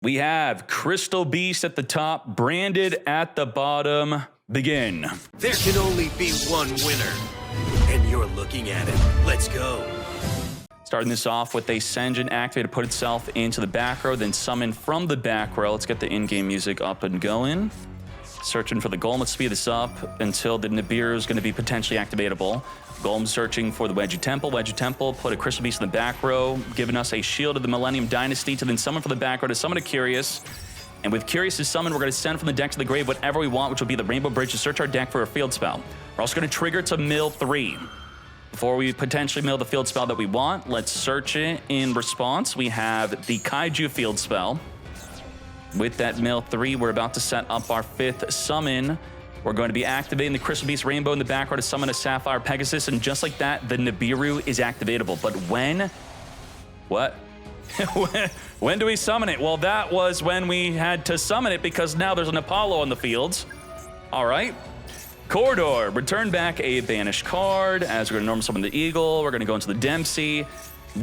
We have Crystal Beast at the top, Branded at the bottom. Begin. There can only be one winner, and you're looking at it. Let's go. Starting this off with a Senjin activate to put itself into the back row, then summon from the back row. Let's get the in-game music up and going. Searching for the Golem. Let's speed this up until the Nibiru is going to be potentially activatable. Golem searching for the Wedgie Temple. Wedgie Temple, put a Crystal Beast in the back row, giving us a Shield of the Millennium Dynasty to then summon from the back row to summon a Curious. And with Curious's summon, we're going to send from the deck to the grave whatever we want, which will be the Rainbow Bridge to search our deck for a field spell. We're also going to trigger to mill 3. Before we potentially mill the field spell that we want, let's search it. In response, we have the Kaiju field spell. With that mill 3, we're about to set up our 5th summon. We're going to be activating the Crystal Beast Rainbow in the back row to summon a Sapphire Pegasus, and just like that, the Nibiru is activatable. But when? What? When do we summon it? Well, that was when we had to summon it because now there's an Apollo on the fields. All right. Corridor, return back a banished card. As we're going to normal summon the Eagle, we're going to go into the Dempsey.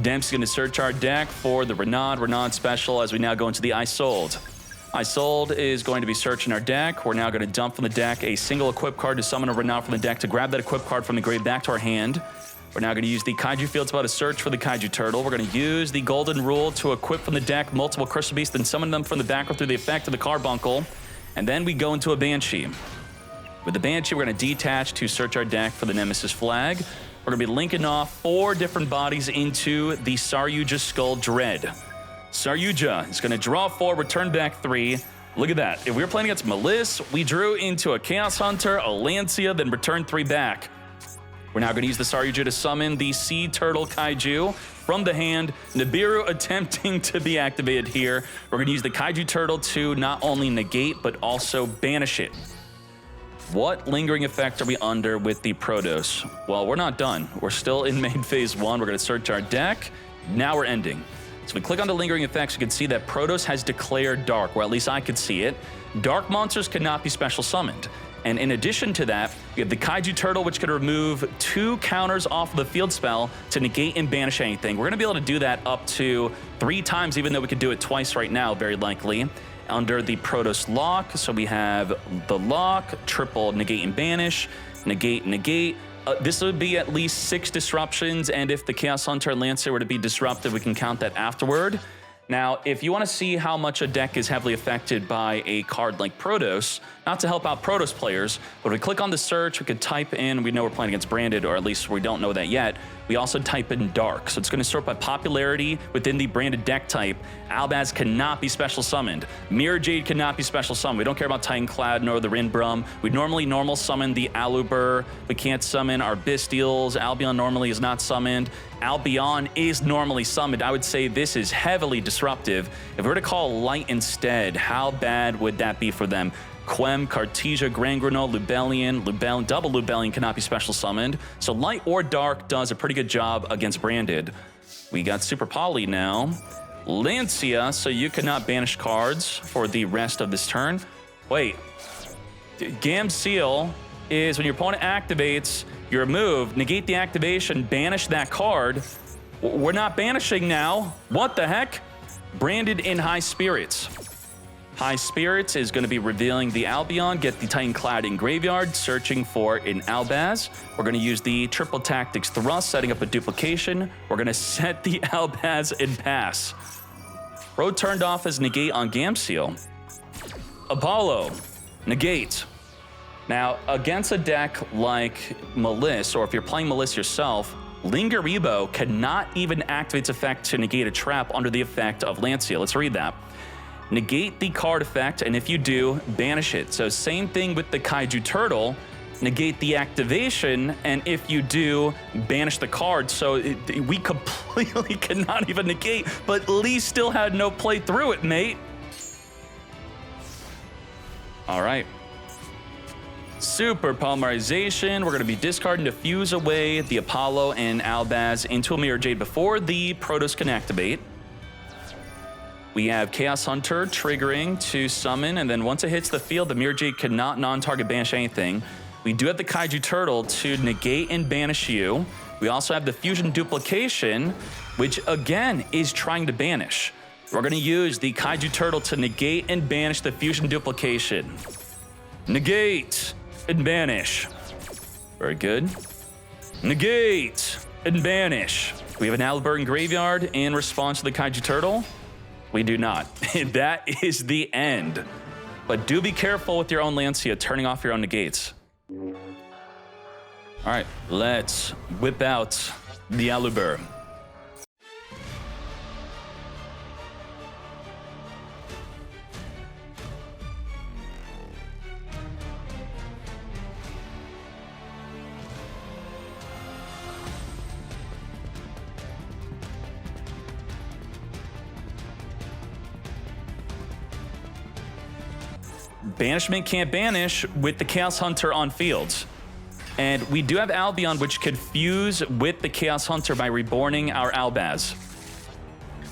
Dempsey's going to search our deck for the Renaud special as we now go into the Isolde. Isolde is going to be searching our deck. We're now going to dump from the deck a single equip card to summon a Renaud from the deck to grab that equip card from the grave back to our hand. We're now going to use the Kaiju field spell to search for the Kaiju Turtle. We're going to use the Golden Rule to equip from the deck multiple Crystal Beasts, then summon them from the back row through the effect of the Carbuncle. And then we go into a Banshee. With the Banshee, we're going to detach to search our deck for the Nemesis Flag. We're going to be linking off 4 different bodies into the Saryuja Skull Dread. Saryuja is going to draw 4, return back 3. Look at that. If we were playing against Maliss, we drew into a Chaos Hunter, a Lancia, then returned 3 back. We're now going to use the Saryuja to summon the Sea Turtle Kaiju from the hand. Nibiru attempting to be activated here. We're going to use the Kaiju Turtle to not only negate, but also banish it. What lingering effect are we under with the Protos? Well, we're not done. We're still in main phase 1. We're going to search our deck. Now we're ending. So if we click on the lingering effects, you can see that Protos has declared Dark, or at least I could see it. Dark monsters cannot be special summoned. And in addition to that, we have the Kaiju Turtle, which could remove 2 counters off of the field spell to negate and banish anything. We're going to be able to do that up to 3 times, even though we could do it twice right now, very likely, under the Protos lock. So we have the lock, triple negate and banish, negate, negate. This would be at least 6 disruptions, and if the Chaos Hunter and Lancer were to be disrupted, we can count that afterward. Now, if you want to see how much a deck is heavily affected by a card like Protos, not to help out Protos players, but if we click on the search, we could type in, we know we're playing against Branded, or at least we don't know that yet. We also type in Dark. So it's going to sort by popularity within the Branded deck type. Albaz cannot be special summoned. Mirror Jade cannot be special summoned. We don't care about Titan Cloud nor the Rinbrum. We normally normal summon the Aluber. We can't summon our Bystials. Albion normally is not summoned. Albion is normally summoned. I would say this is heavily disruptive. If we were to call Light instead, how bad would that be for them? Quem, Cartesia, Grangrano, Lubellion, double Lubellion cannot be special summoned. So Light or Dark does a pretty good job against Branded. We got Super Poly now. Lancia, so you cannot banish cards for the rest of this turn. Wait, Gamseal is when your opponent activates your move, negate the activation, banish that card. We're not banishing now. What the heck? Branded in High Spirits. High Spirits is going to be revealing the Albion, get the Titan Cloud in graveyard, searching for an Albaz. We're going to use the Triple Tactics Thrust, setting up a duplication. We're going to set the Albaz and pass. Road turned off as negate on Gamseal. Apollo, negate. Now, against a deck like Maliss, or if you're playing Maliss yourself, Lingeribo cannot even activate its effect to negate a trap under the effect of Lancia. Let's read that. Negate the card effect, and if you do, banish it. So same thing with the Kaiju Turtle. Negate the activation, and if you do, banish the card. So we completely cannot even negate, but Lee still had no play through it, mate. All right. Super Polymerization. We're going to be discarding to fuse away the Apollo and Albaz into a Mirror Jade before the Protos can activate. We have Chaos Hunter triggering to summon, and then once it hits the field, the Mirror Jade cannot non-target banish anything. We do have the Kaiju Turtle to negate and banish you. We also have the Fusion Duplication, which again is trying to banish. We're going to use the Kaiju Turtle to negate and banish the fusion duplication. Negate and banish. Very good. Negate and banish. We have an Albertan Graveyard in response to the Kaiju Turtle. We do not. That is the end. But do be careful with your own Lancia, turning off your own negates. All right, let's whip out the Aluber. Banishment can't banish with the Chaos Hunter on fields. And we do have Albion, which could fuse with the Chaos Hunter by reborning our Albaz.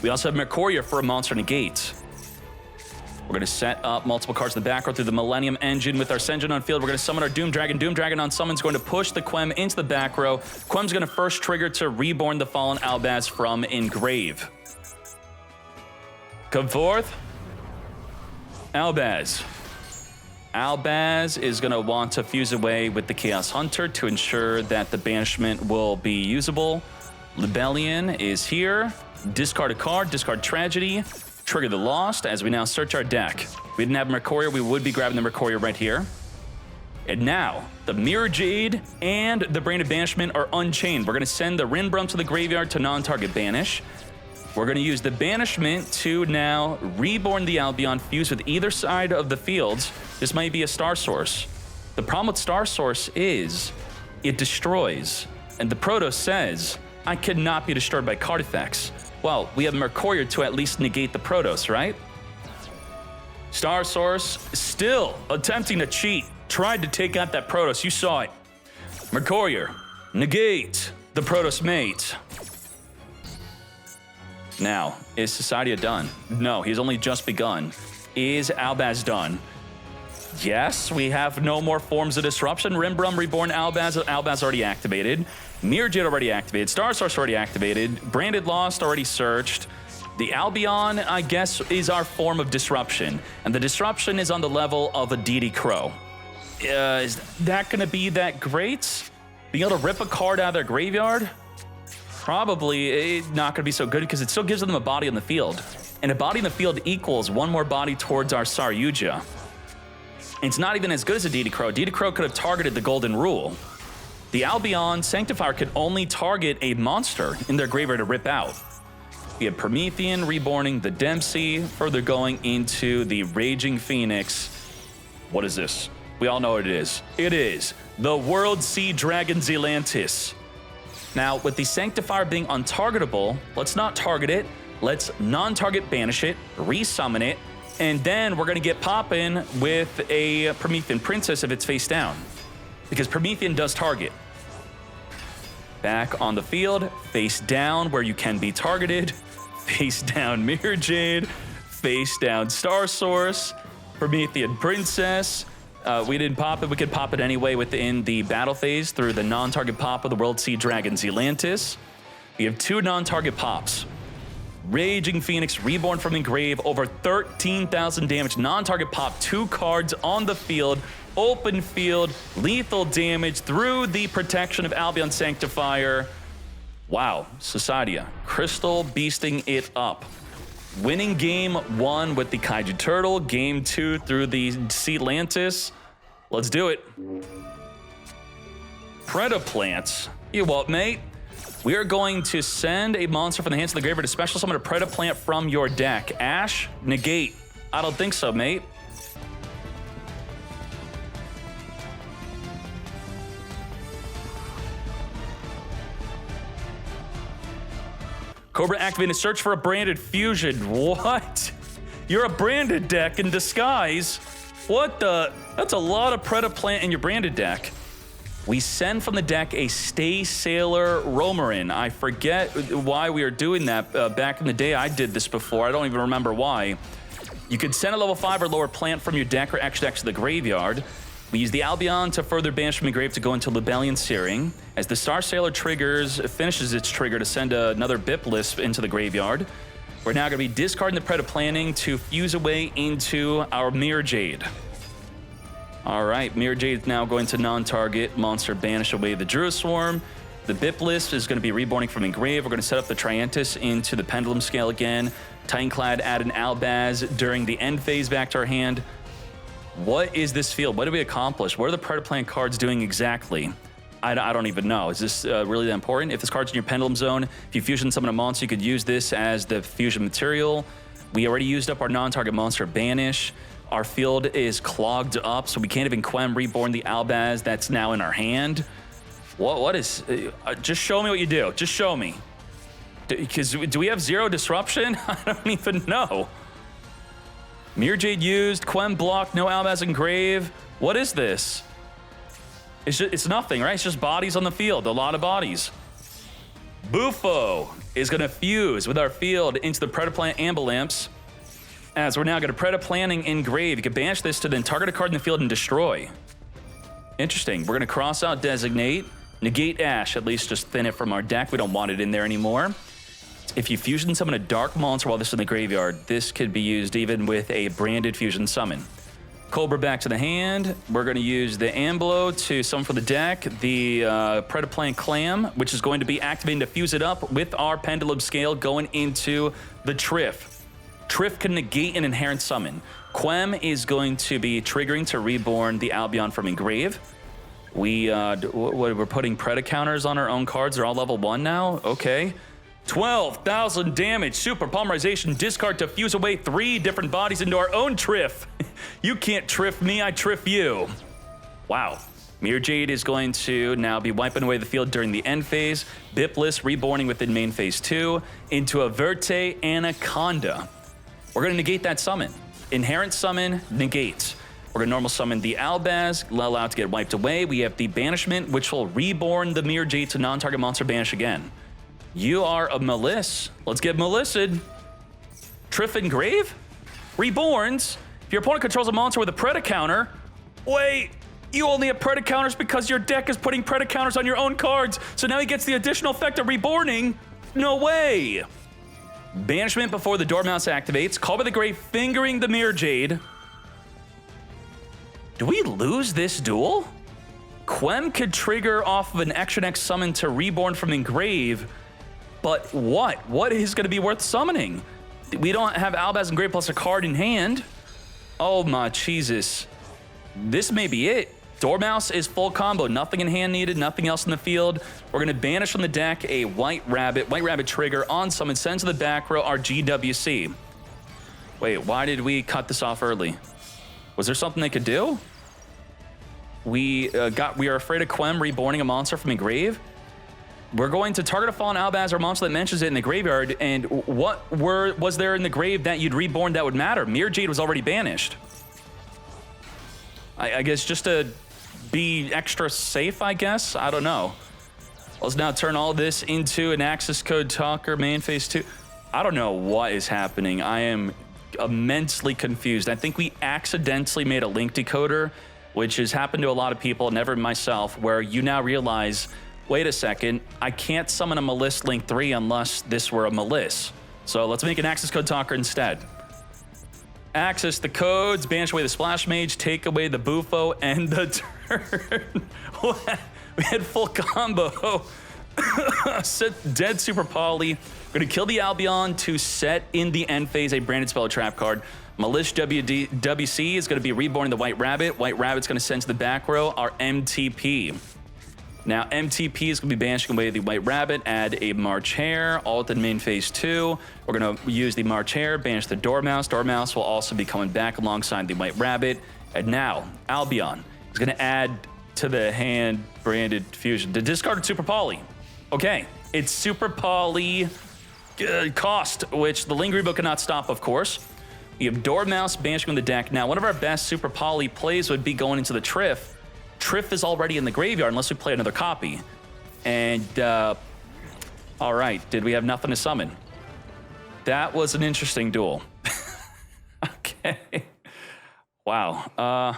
We also have Mercurier for a monster negate. We're going to set up multiple cards in the back row through the Millennium Engine with our Senjin on field. We're going to summon our Doom Dragon. Doom Dragon on summon is going to push the Quem into the back row. Quem's going to first trigger to reborn the fallen Albaz from Engrave. Come forth. Albaz. Albaz is going to want to fuse away with the Chaos Hunter to ensure that the banishment will be usable. Libellion is here. Discard a card, discard Tragedy, trigger the Lost as we now search our deck. If we didn't have Mercurier, we would be grabbing the Mercurier right here. And now, the Mirror Jade and the Branded Banishment are unchained. We're going to send the Rinbrum to the graveyard to non-target banish. We're going to use the Banishment to now reborn the Albion, fuse with either side of the fields. This might be a Star Source. The problem with Star Source is it destroys. And the Proto says, I cannot be destroyed by card effects. Well, we have Mercurier to at least negate the Protoss, right? Star Source still attempting to cheat. Tried to take out that Protoss. You saw it. Mercurier, negate the Protoss mate. Now, is Societia done? No, he's only just begun. Is Albaz done? Yes, we have no more forms of disruption. Rinbrum, Reborn, Albaz already activated. Mirror Jade already activated. Star Source already activated. Branded Lost already searched. The Albion, I guess, is our form of disruption. And the disruption is on the level of a DD Crow. Is that going to be that great? Being able to rip a card out of their graveyard? Probably not going to be so good because it still gives them a body on the field. And a body in the field equals one more body towards our Saryuja. It's not even as good as a DD Crow. DD Crow could have targeted the Golden Rule. The Albion Sanctifier could only target a monster in their graveyard to rip out. We have Promethean reborning the Dempsey, further going into the Raging Phoenix. What is this? We all know what it is. It is the World Sea Dragon Zelantis. Now, with the Sanctifier being untargetable, let's not target it. Let's non-target banish it, resummon it, and then we're going to get poppin' with a Promethean Princess if it's face down. Because Promethean does target. Back on the field, face down where you can be targeted. Face down Mirror Jade. Face down Star Source. Promethean Princess. We didn't pop it. We could pop it anyway within the battle phase through the non-target pop of the World Sea Dragon Zelantis. We have two non-target pops. Raging Phoenix, reborn from Engrave, over 13,000 damage. Non-target pop, 2 cards on the field. Open field, lethal damage through the protection of Albion Sanctifier. Wow, Societia, Crystal beasting it up. Winning game 1 with the Kaiju Turtle, game 2 through the Zelantis. Let's do it. Predaplant. You what, mate? We are going to send a monster from the hands of the graveyard to special summon a Predaplant from your deck. Ash, negate. I don't think so, mate. Cobra activated, search for a branded fusion. What? You're a branded deck in disguise. What the? That's a lot of Predaplant in your branded deck. We send from the deck a Stay Sailor Romarin. I forget why we are doing that. Back in the day, I did this before. I don't even remember why. You could send a level 5 or lower plant from your deck or extra deck to the graveyard. We use the Albion to further banish from the grave to go into Libellion Searing. As the Star Sailor finishes its trigger to send another Bip Lisp into the graveyard. We're now going to be discarding the Predaplanting to fuse away into our Mirror Jade. All right, Mirror Jade is now going to non-target monster banish away the Druid Swarm. The Bipless is going to be reborning from Engrave. We're going to set up the Triantis into the Pendulum Scale again. Titanclad add an Albaz during the end phase back to our hand. What is this field? What did we accomplish? What are the Predaplant cards doing exactly? I don't even know. Is this really that important? If this card's in your Pendulum Zone, if you fusion summon a monster, you could use this as the fusion material. We already used up our non-target monster banish. Our field is clogged up, so we can't even Quem reborn the Albaz that's now in our hand. What is... just show me what you do. Just show me. Because do we have 0 disruption? I don't even know. Mirror Jade used, Quem blocked, no Albaz Engrave. What is this? It's nothing, right? It's just bodies on the field, a lot of bodies. Bufo is going to fuse with our field into the Predaplant Ambulamps, as we're now going to Predaplanting Engrave. You can banish this to then target a card in the field and destroy. Interesting. We're going to cross out Designate, negate Ash, at least just thin it from our deck. We don't want it in there anymore. If you fusion summon a dark monster while this is in the graveyard, this could be used even with a branded fusion summon. Cobra back to the hand. We're going to use the Amblo to summon for the deck the Predaplant Clam, which is going to be activating to fuse it up with our Pendulum Scale going into the Triff. Triff can negate an inherent summon. Quem is going to be triggering to reborn the Albion from Engrave. We're putting Preda counters on our own cards. They're all level 1 now. Okay. 12,000 damage, super polymerization, discard to fuse away 3 different bodies into our own Triff. You can't Triff me, I Triff you. Wow. Mirror Jade is going to now be wiping away the field during the end phase. Bipless reborning within main phase 2 into a Verte Anaconda. We're going to negate that summon. Inherent summon, negate. We're going to normal summon the Albaz, allow it to get wiped away. We have the Banishment, which will reborn the Mirror Jade to non-target monster banish again. You are a Maliss. Let's get Malissed. Triff Engrave? Reborns? If your opponent controls a monster with a Preda counter, wait, you only have Preda counters because your deck is putting Preda counters on your own cards, so now he gets the additional effect of reborning? No way. Banishment before the Dormouse activates. Call by the Grave fingering the Mirror Jade. Do we lose this duel? Quem could trigger off of an extra next summon to reborn from Engrave, but what? What is going to be worth summoning? We don't have Albaz Engrave plus a card in hand. Oh my Jesus. This may be it. Dormouse is full combo. Nothing in hand needed, nothing else in the field. We're going to banish from the deck a White Rabbit trigger on summon, send to the back row our GWC. Wait, why did we cut this off early? Was there something they could do? We are afraid of Quem reborning a monster from Engrave. We're going to target a fallen Albaz or monster that mentions it in the graveyard, and what was there in the grave that you'd reborn that would matter? Mirror Jade was already banished. I guess just to be extra safe, I guess? I don't know. Let's now turn all this into an access code talker main phase 2. I don't know what is happening. I am immensely confused. I think we accidentally made a link decoder, which has happened to a lot of people, never myself, where you now realize, wait a second, I can't summon a Maliss Link 3 unless this were a Maliss. So let's make an access code talker instead. Access the codes, banish away the Splash Mage, take away the Bufo, and the turn. We had full combo. Set dead Super Poly. We're going to kill the Albion to set in the end phase a branded spell trap card. Malish WC is going to be reborn the White Rabbit. White Rabbit's going to send to the back row our MTP. Now, MTP is going to be banishing away the White Rabbit, add a March Hare, all within main phase 2. We're going to use the March Hare, banish the Dormouse. Dormouse will also be coming back alongside the White Rabbit. And now, Albion is going to add to the hand branded fusion. The discarded Super Poly. Okay, it's Super Poly cost, which the Lingering Book cannot stop, of course. We have Dormouse banishing from the deck. Now, one of our best Super Poly plays would be going into the Triff. Triff is already in the graveyard unless we play another copy. And, all right, did we have nothing to summon? That was an interesting duel. Okay. Wow.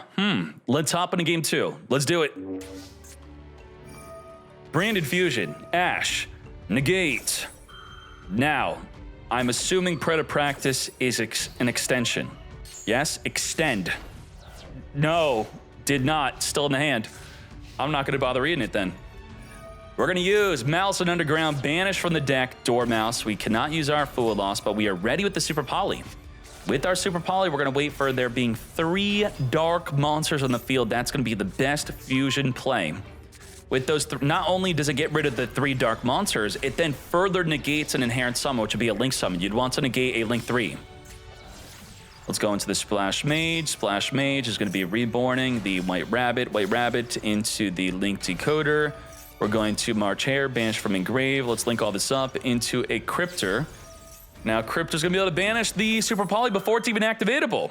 Let's hop into game 2. Let's do it. Branded Fusion, Ash, negate. Now, I'm assuming Practice is an extension. Yes? Extend. No, did not. Still in the hand. I'm not going to bother reading it then. We're going to use Maliss and Underground, banish from the deck, Dormouse. We cannot use our Fool Loss, but we are ready with the Super Poly. With our Super Poly, we're going to wait for there being 3 dark monsters on the field. That's going to be the best fusion play. With those, not only does it get rid of the 3 dark monsters, it then further negates an inherent summon, which would be a Link summon. You'd want to negate a Link 3. Let's go into the Splash Mage. Splash Mage is going to be reborning the White Rabbit into the Link Decoder. We're going to March Hare, banish from Engrave. Let's link all this up into a Cryptor. Now, Cryptor's going to be able to banish the Super Poly before it's even activatable.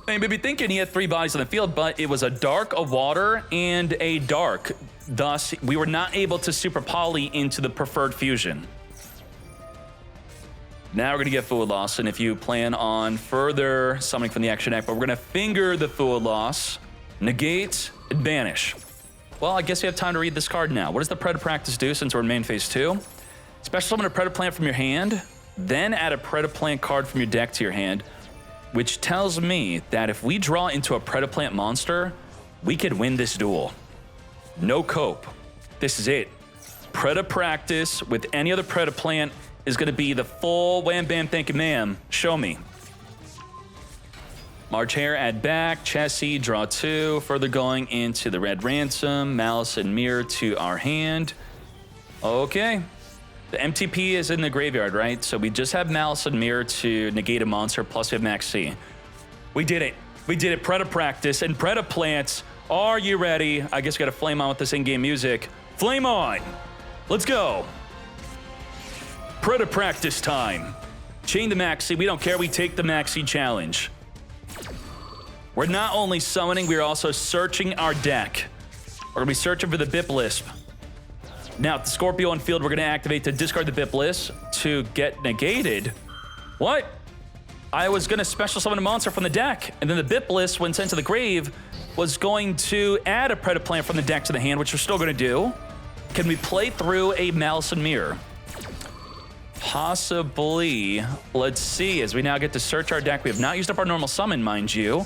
And you may be thinking he had 3 bodies on the field, but it was a Dark, a Water, and a Dark. Thus, we were not able to Super Poly into the preferred fusion. Now we're going to get Fool Loss, and if you plan on further summoning from the action deck, but we're going to finger the Fool Loss, negate, and banish. Well, I guess you have time to read this card now. What does the Practice do since we're in main phase 2? Special summon a Predaplant from your hand, then add a Predaplant card from your deck to your hand, which tells me that if we draw into a Predaplant monster, we could win this duel. No cope. This is it. Practice with any other Predaplant is going to be the full wham bam thank you ma'am. Show me. March Hare, add back, Chessie, draw 2, further going into the Red Ransom, Malice and Mirror to our hand. Okay. The MTP is in the graveyard, right? So we just have Malice and Mirror to negate a monster, plus we have Max C. We did it. We did it. Practice and Predaplants. Are you ready? I guess we got to flame on with this in-game music. Flame on. Let's go. Practice time. Chain the Max C. We don't care. We take the Max C challenge. We're not only summoning, we're also searching our deck. We're going to be searching for the Bip Lisp. Now, if the Scorpio on field, we're going to activate to discard the Bip Lisp to get negated. What? I was going to special summon a monster from the deck, and then the Bip Lisp, when sent to the grave, was going to add a Predaplant from the deck to the hand, which we're still going to do. Can we play through a Malice and Mirror? Possibly. Let's see, as we now get to search our deck. We have not used up our normal summon, mind you.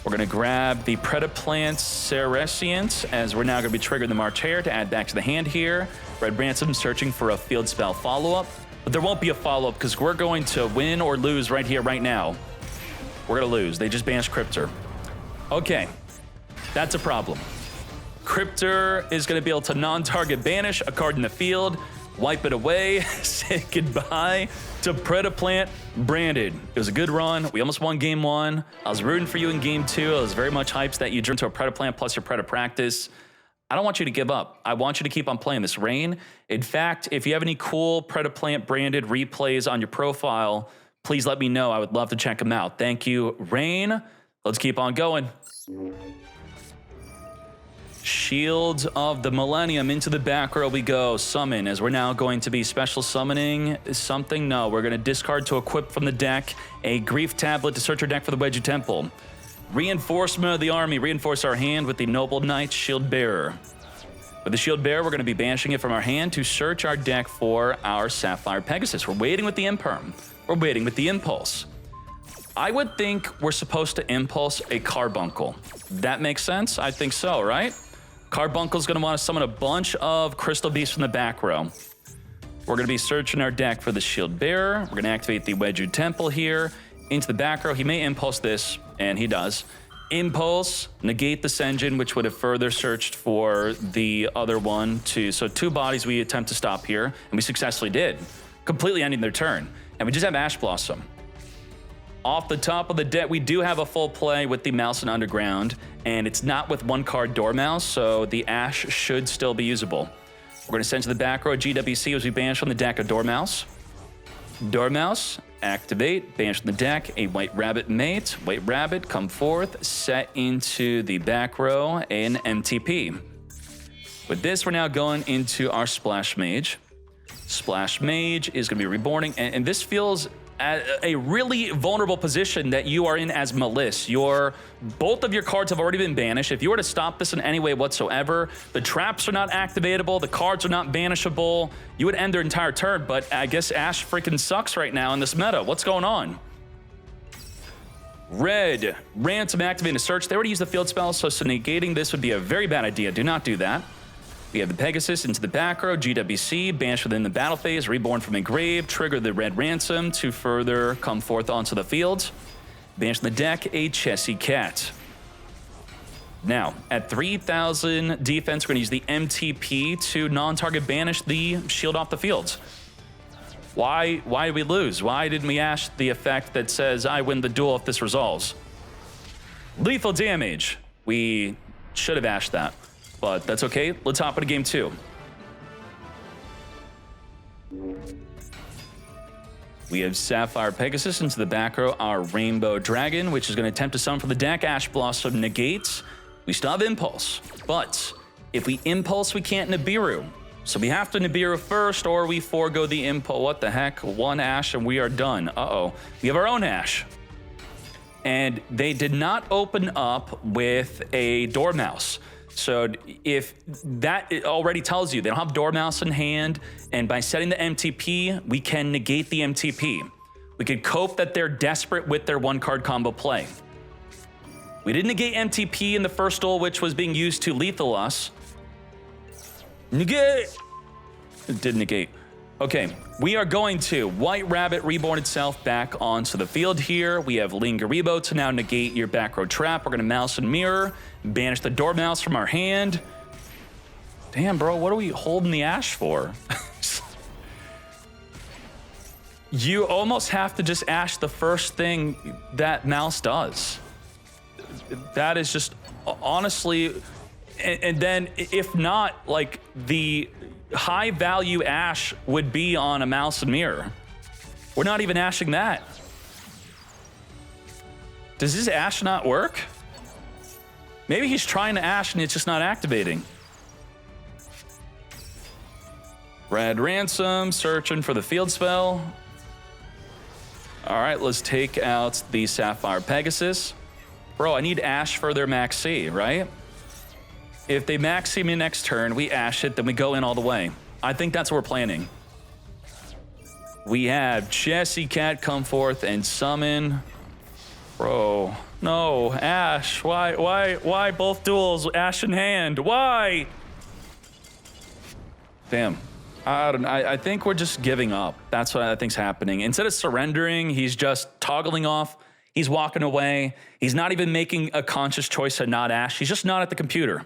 We're going to grab the Predaplant Cerescient, as we're now going to be triggering the March Hare to add back to the hand here. Red Ransom searching for a field spell follow-up, but there won't be a follow-up because we're going to win or lose right here, right now. We're going to lose. They just banished Cryptor. Okay, that's a problem. Cryptor is going to be able to non-target banish a card in the field, wipe it away, say goodbye to Predaplant branded. It was a good run. We almost won game 1. I was rooting for you in game 2. I was very much hyped that you drew into a Predaplant plus your Practice. I don't want you to give up. I want you to keep on playing this, Rain. In fact, if you have any cool Predaplant branded replays on your profile, please let me know. I would love to check them out. Thank you, Rain. Let's keep on going. Shields of the Millennium, into the back row we go. Summon, as we're now going to be special summoning something. No, we're going to discard to equip from the deck a Grief Tablet to search our deck for the Wedge Temple. Reinforcement of the army, reinforce our hand with the Noble Knight Shield Bearer. With the Shield Bearer, we're going to be banishing it from our hand to search our deck for our Sapphire Pegasus. We're waiting with the Imperm. We're waiting with the Impulse. I would think we're supposed to Impulse a Carbuncle. That makes sense? I think so, right? Carbuncle's going to want to summon a bunch of Crystal Beasts from the back row. We're going to be searching our deck for the Shield Bearer. We're going to activate the Wedge Temple here into the back row. He may Impulse this, and he does. Impulse, negate the Senjin, which would have further searched for the other one. So 2 bodies we attempt to stop here, and we successfully did, completely ending their turn. And we just have Ash Blossom. Off the top of the deck, we do have a full play with the Mouse and Underground, and it's not with 1 card Dormouse, so the Ash should still be usable. We're going to send to the back row GWC as we banish from the deck a Dormouse. Dormouse, activate, banish from the deck a White Rabbit mate. White Rabbit, come forth, set into the back row an MTP. With this, we're now going into our Splash Mage. Splash Mage is going to be reborning, and this feels a really vulnerable position that you are in as Maliss. Both of your cards have already been banished. If you were to stop this in any way whatsoever, the traps are not activatable, the cards are not banishable, you would end their entire turn, but I guess Ash freaking sucks right now in this meta. What's going on? Red, Ransom activating a search. They already used the field spell, so negating this would be a very bad idea. Do not do that. We have the Pegasus into the back row, GWC, banished within the battle phase, reborn from a grave, trigger the red ransom to further come forth onto the field. Banish the deck, a Chessy Cat. Now, at 3,000 defense, we're gonna use the MTP to non-target banish the shield off the field. Why did we lose? Why didn't we ash the effect that says I win the duel if this resolves? Lethal damage. We should have ashed that. But that's okay. Let's hop into game 2. We have Sapphire Pegasus into the back row, our Rainbow Dragon, which is going to attempt to summon from the deck. Ash Blossom negates. We still have Impulse, but if we Impulse, we can't Nibiru. So we have to Nibiru first, or we forego the Impulse. What the heck? One Ash and we are done. Uh-oh. We have our own Ash. And they did not open up with a Dormouse. So if that already tells you they don't have Dormouse in hand, and by setting the MTP, we can negate the MTP. We could cope that they're desperate with their one-card combo play. We didn't negate MTP in the first duel, which was being used to lethal us. Negate! It did negate. Okay, we are going to White Rabbit reborn itself back onto the field here. We have Lingaribo to now negate your back row trap. We're gonna Mouse and Mirror, banish the Dormouse from our hand. Damn, bro, what are we holding the Ash for? You almost have to just Ash the first thing that Mouse does. That is just, honestly, and then if not, like, the high value Ash would be on a Mouse and Mirror. We're not even ashing that. Does this Ash not work? Maybe he's trying to Ash and it's just not activating. Red Ransom, searching for the field spell. All right, let's take out the Sapphire Pegasus. Bro, I need Ash for their Max C, right? If they Max C me next turn, we Ash it, then we go in all the way. I think that's what we're planning. We have Chessy Cat come forth and summon. Bro, no, Ash, why both duels, Ash in hand, why? Damn, I think we're just giving up. That's what I think's happening. Instead of surrendering, he's just toggling off, he's walking away. He's not even making a conscious choice to not Ash, he's just not at the computer.